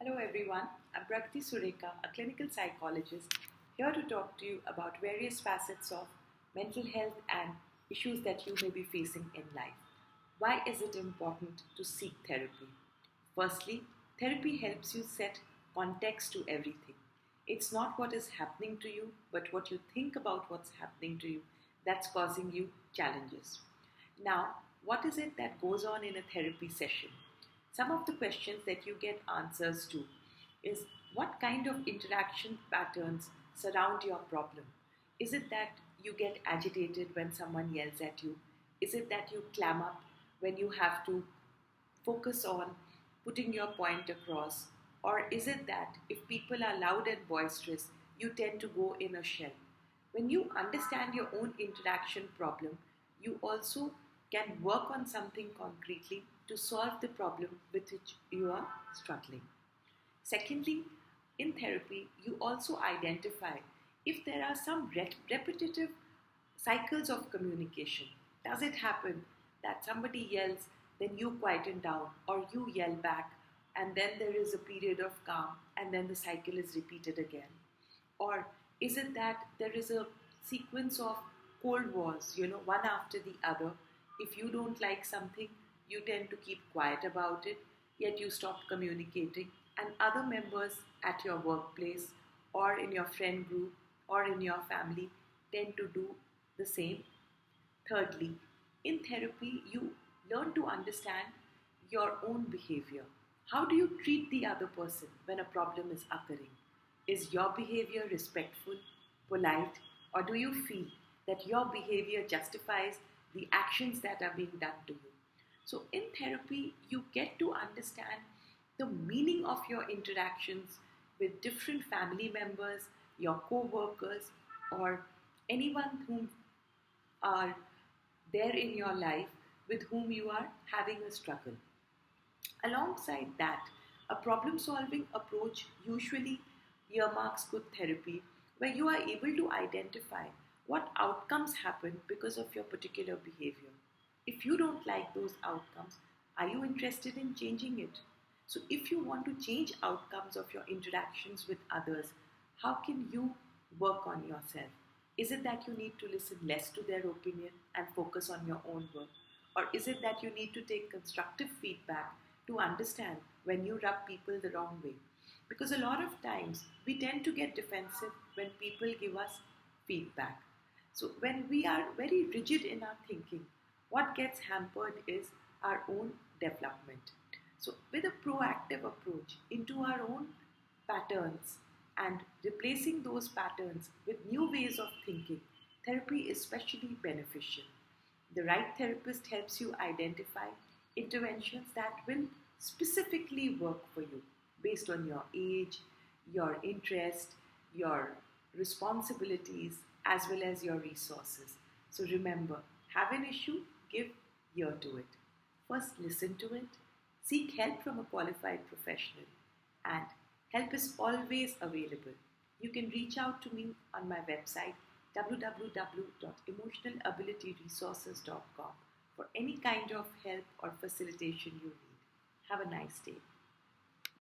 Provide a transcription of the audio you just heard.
Hello everyone, I'm pragatisureka, a clinical psychologist, here to talk to you about various facets of mental health and issues that you may be facing in life. Why is it important to seek therapy? Firstly, therapy helps you set context to everything. It's not what is happening to you, but what you think about what's happening to you that's causing you challenges. Now, what is it that goes on in a therapy session? Some of the questions that you get answers to is what kind of interaction patterns surround your problem? Is it that you get agitated when someone yells at you? Is it that you clam up when you have to focus on putting your point across? Or is it that if people are loud and boisterous, you tend to go in a shell? When you understand your own interaction problem, you also can work on something concretely to solve the problem with which you are struggling. Secondly, in therapy, you also identify if there are some repetitive cycles of communication. Does it happen that somebody yells, then you quieten down, or you yell back, and then there is a period of calm, and then the cycle is repeated again? Or is it that there is a sequence of cold wars, one after the other? If you don't like something, you tend to keep quiet about it, yet you stop communicating, and other members at your workplace or in your friend group or in your family tend to do the same. Thirdly, in therapy, you learn to understand your own behavior. How do you treat the other person when a problem is occurring? Is your behavior respectful, polite, or do you feel that your behavior justifies the actions that are being done to you? So in therapy, you get to understand the meaning of your interactions with different family members, your co-workers, or anyone whom are there in your life with whom you are having a struggle. Alongside that, a problem-solving approach usually earmarks good therapy, where you are able to identify what outcomes happen because of your particular behavior. If you don't like those outcomes, are you interested in changing it? So if you want to change outcomes of your interactions with others, how can you work on yourself? Is it that you need to listen less to their opinion and focus on your own work? Or is it that you need to take constructive feedback to understand when you rub people the wrong way? Because a lot of times we tend to get defensive when people give us feedback. So when we are very rigid in our thinking, what gets hampered is our own development. So with a proactive approach into our own patterns and replacing those patterns with new ways of thinking, therapy is especially beneficial. The right therapist helps you identify interventions that will specifically work for you based on your age, your interest, your responsibilities, as well as your resources. So remember, have an issue, give ear to it. First, listen to it, seek help from a qualified professional, and help is always available. You can reach out to me on my website www.emotionalabilityresources.com for any kind of help or facilitation you need. Have a nice day.